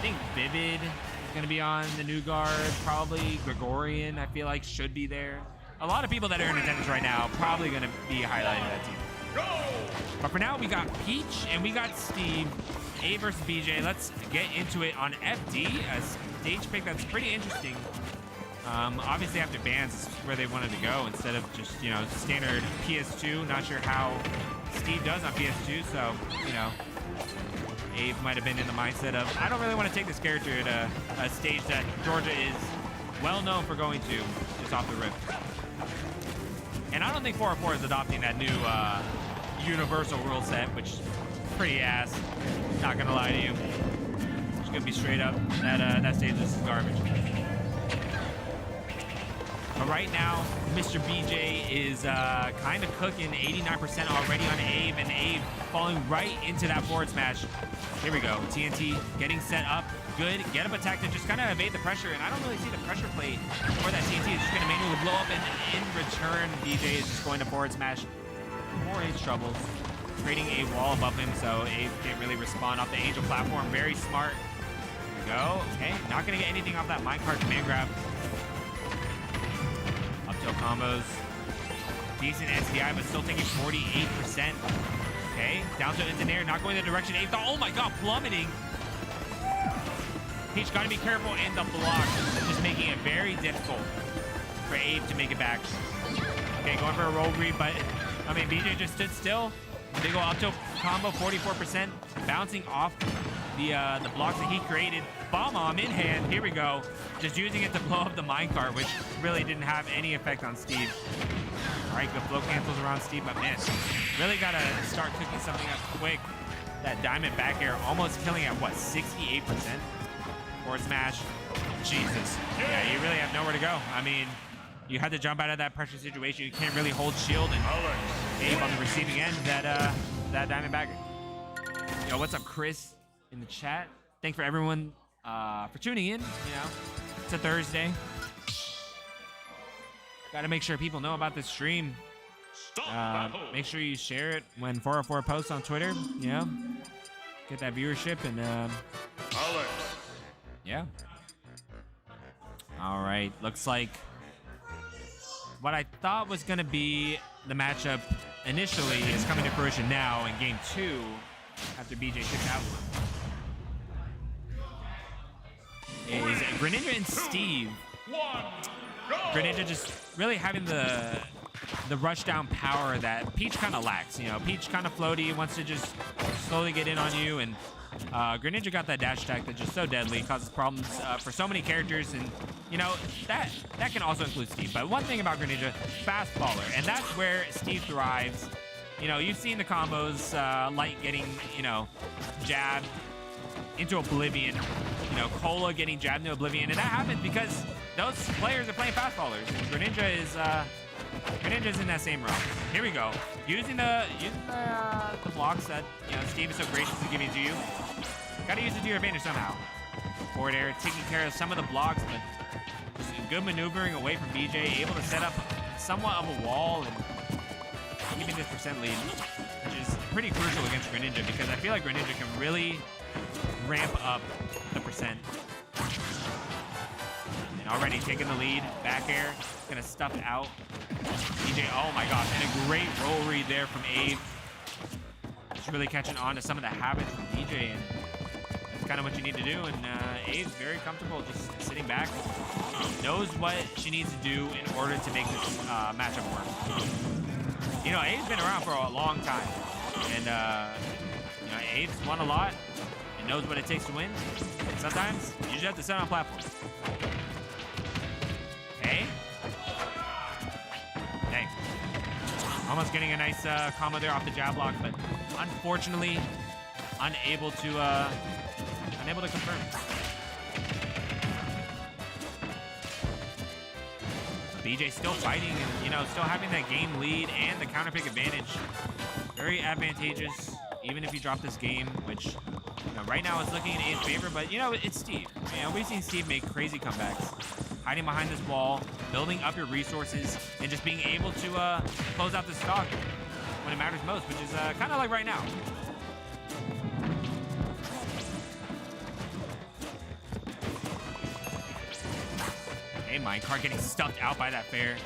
I think Vivid is going to be on the new guard. Probably Gregorian, I feel like, should be there. A lot of people that are in attendance right now probably going to be highlighting that team. But for now, we got Peach and we got Steve. A versus BJ. Let's get into it on FD. A stage pick that's pretty interesting. Obviously, after bans, this is where they wanted to go instead of just, you know, standard PS2. Not sure how Steve does on PS2, so, you know, Abe might have been in the mindset of, I don't really want to take this character to a stage that Georgia is well known for going to, just off the rip. And I don't think 404 is adopting that new universal rule set, which is pretty ass. Not gonna lie to you. Just gonna be straight up. That stage is garbage. But right now, Mr. BJ is kind of cooking 89% already on Abe, and Abe falling right into that forward smash. Here we go. TNT getting set up. Good. Get up attack to just kind of evade the pressure, and I don't really see the pressure plate for that TNT. It's just going to manually blow up, and in return, BJ is just going to forward smash. More Abe's troubles. Creating a wall above him, so Abe can't really respond off the Angel platform. Very smart. Here we go. Okay, not going to get anything off that minecart command grab. Up tilt combos. Decent SDI, but still taking 48%. Okay, down tilt into nair, not going the direction Abe thought. Oh my god, plummeting. Peach got to be careful in the block, just making it very difficult for Abe to make it back. Okay, going for a roll read, but I mean, BJ just stood still. Big ol' up tilt combo, 44%, bouncing off the blocks that he created. Bomb in hand. Here we go. Just using it to blow up the minecart, which really didn't have any effect on Steve. All right, good flow cancels around Steve, but man, really got to start cooking something up quick. That diamond back air almost killing at what, 68%? Forward smash. Jesus. Yeah, you really have nowhere to go. I mean, you had to jump out of that pressure situation. You can't really hold shield, and Abe on the receiving end, that diamond bagger. Yo, what's up, Chris, in the chat? Thanks for everyone for tuning in. You know, it's a Thursday. Got to make sure people know about this stream. Make sure you share it when 404 posts on Twitter. You know, get that viewership, and yeah. All right, looks like what I thought was going to be the matchup initially is coming to fruition now in game 2 after BJ kicked out. Is Greninja and Steve. Greninja just really having the rush down power that Peach kind of lacks. You know, Peach kind of floaty, wants to just slowly get in on you, and Greninja got that dash attack that's just so deadly, causes problems for so many characters, and you know, that can also include Steve. But one thing about Greninja, fast faller, and that's where Steve thrives. You know, you've seen the combos, Light getting, you know, jabbed into oblivion. You know, Cola getting jabbed into oblivion, and that happens because those players are playing fast fallers, and Greninja's in that same realm. Here we go, using the blocks that, you know, Steve is so graciously giving to you. Got to use it to your advantage somehow. Forward air, taking care of some of the blocks, but just good maneuvering away from BJ, able to set up somewhat of a wall and keeping this percent lead, which is pretty crucial against Greninja, because I feel like Greninja can really ramp up the percent. And already taking the lead, back air, gonna stuff out BJ. Oh my gosh, and a great roll read there from Abe. Just really catching on to some of the habits from BJ, and that's kind of what you need to do. And Abe's very comfortable just sitting back, knows what she needs to do in order to make this matchup work. You know, Abe's been around for a long time, and you know, Abe's won a lot and knows what it takes to win. And sometimes you just have to sit on platforms. Okay. Dang. Almost getting a nice combo there off the jab block, but unfortunately unable to confirm. BJ still fighting, and you know, still having that game lead and the counter pick advantage. Very advantageous, even if you drop this game, which, you know, right now it's looking in Abe's favor, but you know, it's Steve. You know, we've seen Steve make crazy comebacks, hiding behind this wall, building up your resources, and just being able to close out the stock when it matters most, which is kind of like right now. Okay, minecart getting stuffed out by that fair.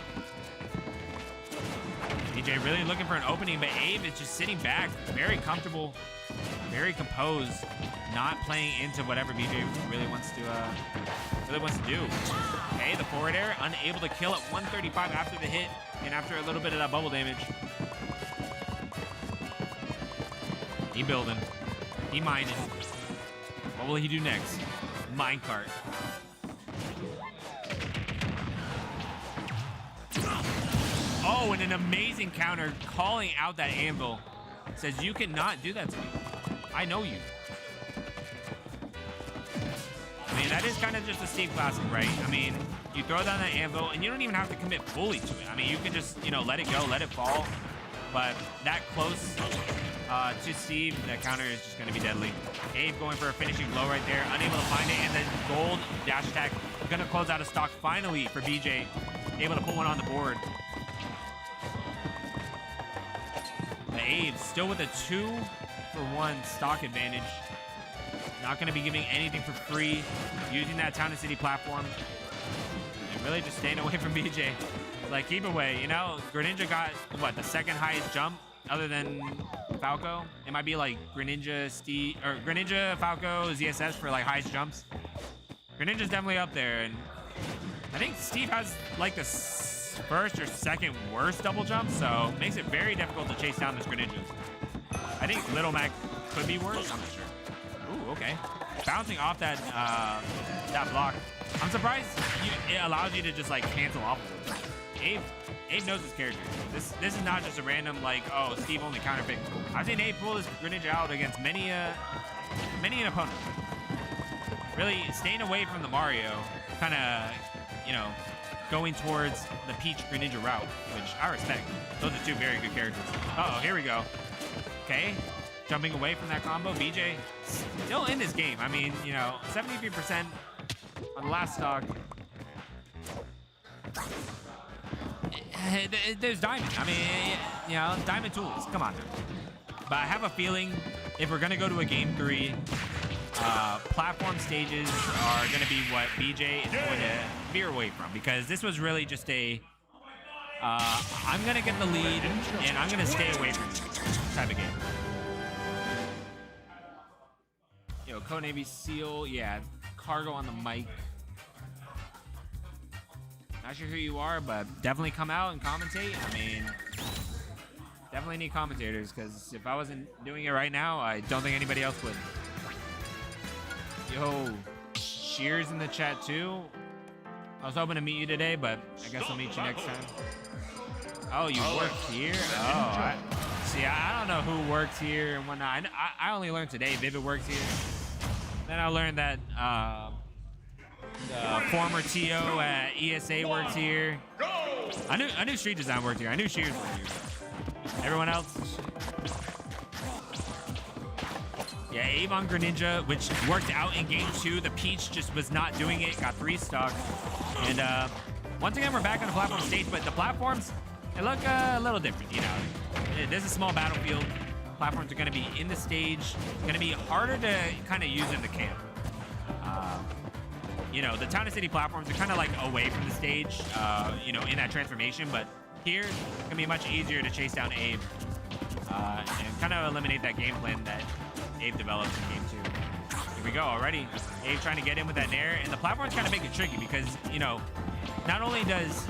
Beejay really looking for an opening, but Abe is just sitting back, very comfortable, very composed, not playing into whatever Beejay really wants to do. Okay, the forward air, unable to kill at 135 after the hit and after a little bit of that bubble damage. He building. He mining. What will he do next? Minecart. Oh, and an amazing counter calling out that anvil. Says, you cannot do that to me. I know you. I mean, that is kind of just a Steve classic, right? I mean, you throw down that anvil, and you don't even have to commit fully to it. I mean, you can just, you know, let it go, let it fall. But that close to Steve, that counter is just going to be deadly. Abe going for a finishing blow right there, unable to find it, and then gold dash attack going to close out of stock finally for Beejay, able to put one on the board. The Abe still with a 2-for-1 stock advantage. Not going to be giving anything for free, using that Town and City platform, and really just staying away from Beejay. Like, keep away, you know. Greninja got, what, the second highest jump other than Falco? It might be like Greninja, Steve, or Greninja, Falco, ZSS for like highest jumps. Greninja's definitely up there, and I think Steve has like the first or second worst double jump, so it makes it very difficult to chase down this Greninja. I think Little Mac could be worse, I'm not sure. Ooh, okay. Bouncing off that that block. I'm surprised it allows you to just like cancel off of it. Abe knows his character. This is not just a random like, oh, Steve only counterpick. I've seen Abe pull this Greninja out against many an opponent. Really staying away from the Mario, kind of, you know, going towards the Peach Greninja route, which I respect. Those are two very good characters. Uh-oh, here we go. Okay, jumping away from that combo. Beejay still in this game. I mean, you know, 73% on the last stock. There's diamond. I mean, you know, diamond tools. Come on. But I have a feeling if we're gonna go to a game 3, platform stages are gonna be what Beejay is going to veer away from, because this was really just a I'm gonna get the lead and I'm gonna stay away from this type of game. Yo, Code Navy Seal, yeah, Cargo on the mic. Not sure who you are, but definitely come out and commentate. I mean, definitely need commentators, because if I wasn't doing it right now, I don't think anybody else would. Yo, Shears in the chat too. I was hoping to meet you today, but I guess I'll meet you next time. Oh, you work here? Oh, see, I don't know who works here and whatnot. I only learned today Vivid works here. Then I learned that the former TO at ESA works here. I knew Street Design worked here. I knew Shears worked here. Everyone else? Yeah, Avon Greninja, which worked out in game 2. The Peach just was not doing it. Got 3 stock. And once again, we're back on the platform stage, but the platforms, they look a little different, you know. There's a small battlefield. Platforms are going to be in the stage. Going to be harder to kind of use in the camp. You know, the Town and City platforms are kind of like away from the stage, you know, in that transformation. But here, it's going to be much easier to chase down Abe and kind of eliminate that game plan that Abe developed in game 2. Here we go already. Abe trying to get in with that nair, and the platforms kind of make it tricky because, you know, not only does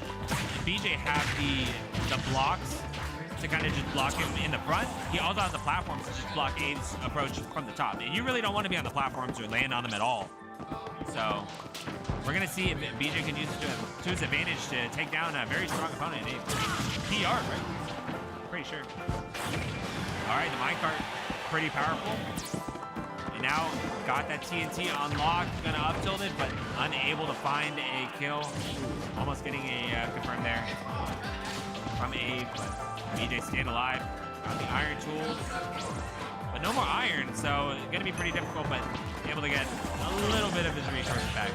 Beejay have the blocks to kind of just block him in the front, he also has the platforms to just block Abe's approach from the top. And you really don't want to be on the platforms or land on them at all. So we're going to see if Beejay can use it to his advantage to take down a very strong opponent in Abe. PR, right? Pretty sure. All right, the minecart, pretty powerful. And now got that TNT unlocked, gonna up tilt it, but unable to find a kill. Almost getting a confirm there from Abe, but Beejay staying alive. Got the iron tools, but no more iron, so it's gonna be pretty difficult, but able to get a little bit of his resources back.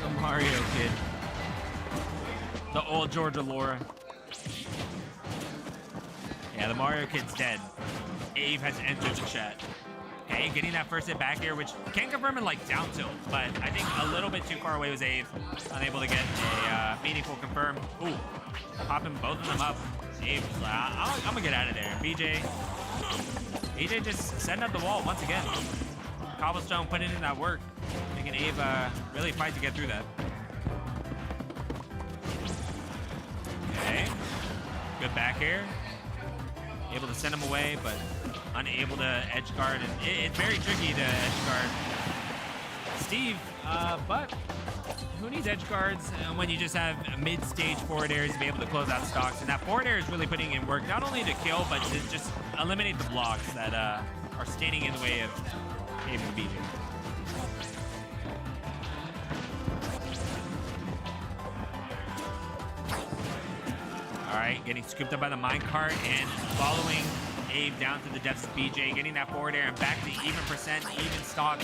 The Mario kid. The old Georgia Laura. Yeah, the Mario kid's dead. Ave has entered the chat. Okay, getting that first hit back here, which can confirm in like down tilt, but I think a little bit too far away was Ave. Unable to get a meaningful confirm. Ooh, popping both of them up. Ave, I'm gonna get out of there. Beejay just setting up the wall once again. Cobblestone putting in that work, making Ave really fight to get through that. Okay, good back here. Able to send him away, but unable to edge guard, and it's very tricky to edge guard Steve, but who needs edge guards when you just have mid-stage forward airs to be able to close out stocks? And that forward air is really putting in work, not only to kill, but to just eliminate the blocks that are standing in the way of Ave and Beejay. All right, getting scooped up by the minecart and following Ave down to the depths of Beejay, getting that forward air and back to even percent, even stock.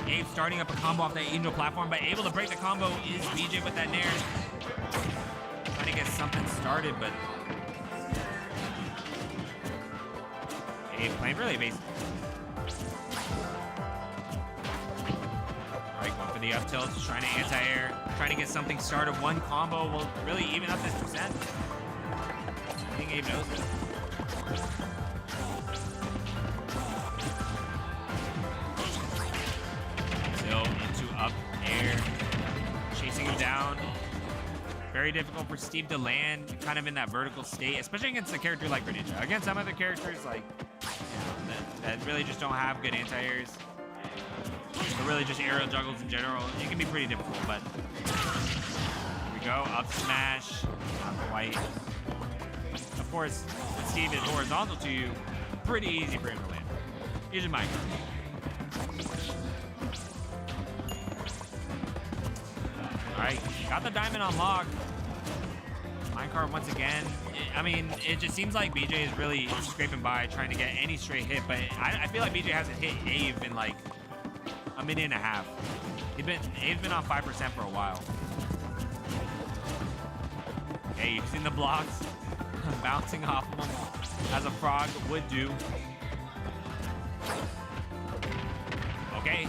Ave starting up a combo off that Angel platform, but able to break the combo is Beejay with that nair. Trying to get something started, but Ave playing really basic. All right, going for the up tilt, trying to anti-air, trying to get something started. One combo will really even up this percent. I think Ave knows it. Still into up air, chasing him down. Very difficult for Steve to land kind of in that vertical state, especially against a character like Greninja. Against some other characters like that really just don't have good anti-airs, or really just aerial juggles in general, it can be pretty difficult, but here we go, up smash, not quite. Of course, when Steve is horizontal to you, pretty easy for him to land. Here's your mic. Alright, got the diamond on lock. Minecart once again. It just seems like Beejay is really scraping by, trying to get any straight hit, but I feel like Beejay hasn't hit Ave in like a minute and a half. Ave's been on 5% for a while. Okay, you've seen the blocks bouncing off of him as a frog would do. Okay, a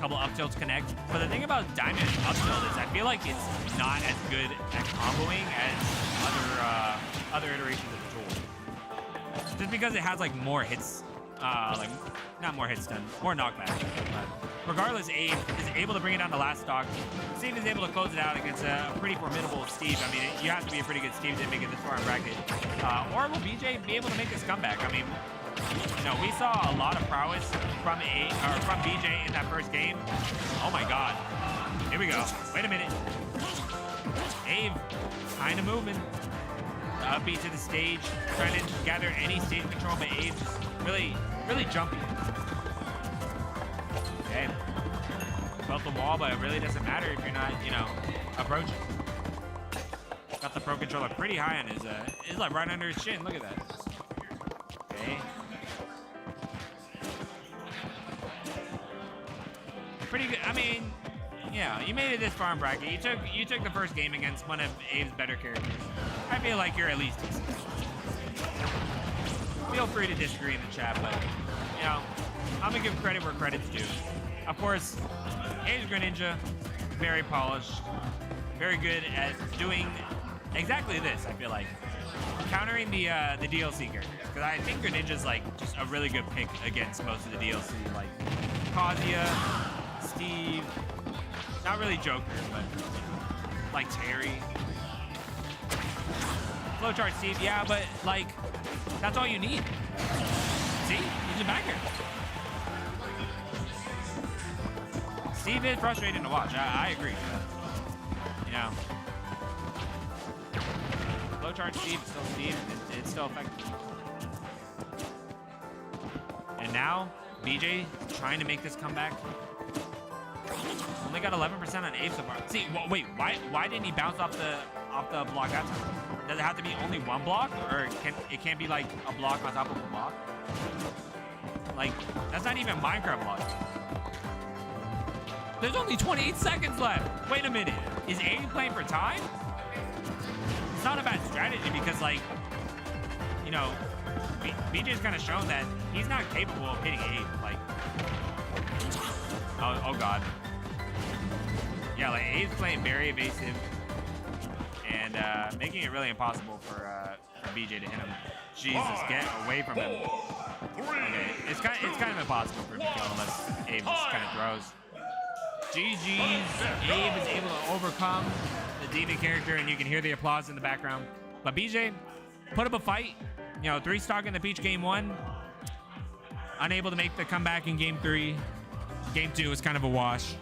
couple up tilts connect. But the thing about Diamond up tilt is I feel like it's not as good at comboing as other iterations of the tool. Just because it has like more hits, like not more hits done, more knockback. But regardless, Ave is able to bring it down to last stock. Steve is able to close it out against a pretty formidable Steve. I mean, you have to be a pretty good Steve to make it this far in bracket. Or will Beejay be able to make this comeback? I mean, you know, we saw a lot of prowess from Beejay in that first game. Oh my God. Here we go. Wait a minute. Ave kind of moving. The upbeat to the stage, trying to gather any stage control, but Ave just really jumping. Okay. Built the wall, but it really doesn't matter if you're not, you know, approaching. Got the pro controller pretty high on his, it's like right under his chin. Look at that. Okay. Pretty good. I mean, yeah, you made it this far in bracket. You took the first game against one of Ave's better characters. I feel like you're at least decent. Feel free to disagree in the chat, but you know, I'm gonna give credit where credit's due. Of course, Ave's Greninja, very polished, very good at doing exactly this. I feel like countering the DLC characters, because I think Greninja's like just a really good pick against most of the DLC, like Kazuya, Steve, not really Joker, but like Terry. Flowchart Steve, yeah, but like that's all you need. See, he's a backer. Steve is frustrating to watch. I agree. You know, Flowchart Steve is still Steve. It's still effective. And now Beejay trying to make this comeback. Only got 11% on Ave so far. See, wait, why didn't he bounce off the block that time? Does it have to be only one block, or it can't be like a block on top of a block? Like, that's not even Minecraft block. There's only 28 seconds left. Wait a minute. Is Ave playing for time? It's not a bad strategy because, like, you know, BJ's kind of shown that he's not capable of hitting Abe. Like, oh god. Yeah, like Abe's playing very evasive and making it really impossible for BJ to hit him. Jesus, get away from him. Okay, it's kind of impossible for him to kill unless Abe just kind of throws. GG's. Abe is able to overcome the demon character, and you can hear the applause in the background. But BJ put up a fight. You know, 3-stock in the Peach game 1. Unable to make the comeback in game 3. Game 2 was kind of a wash.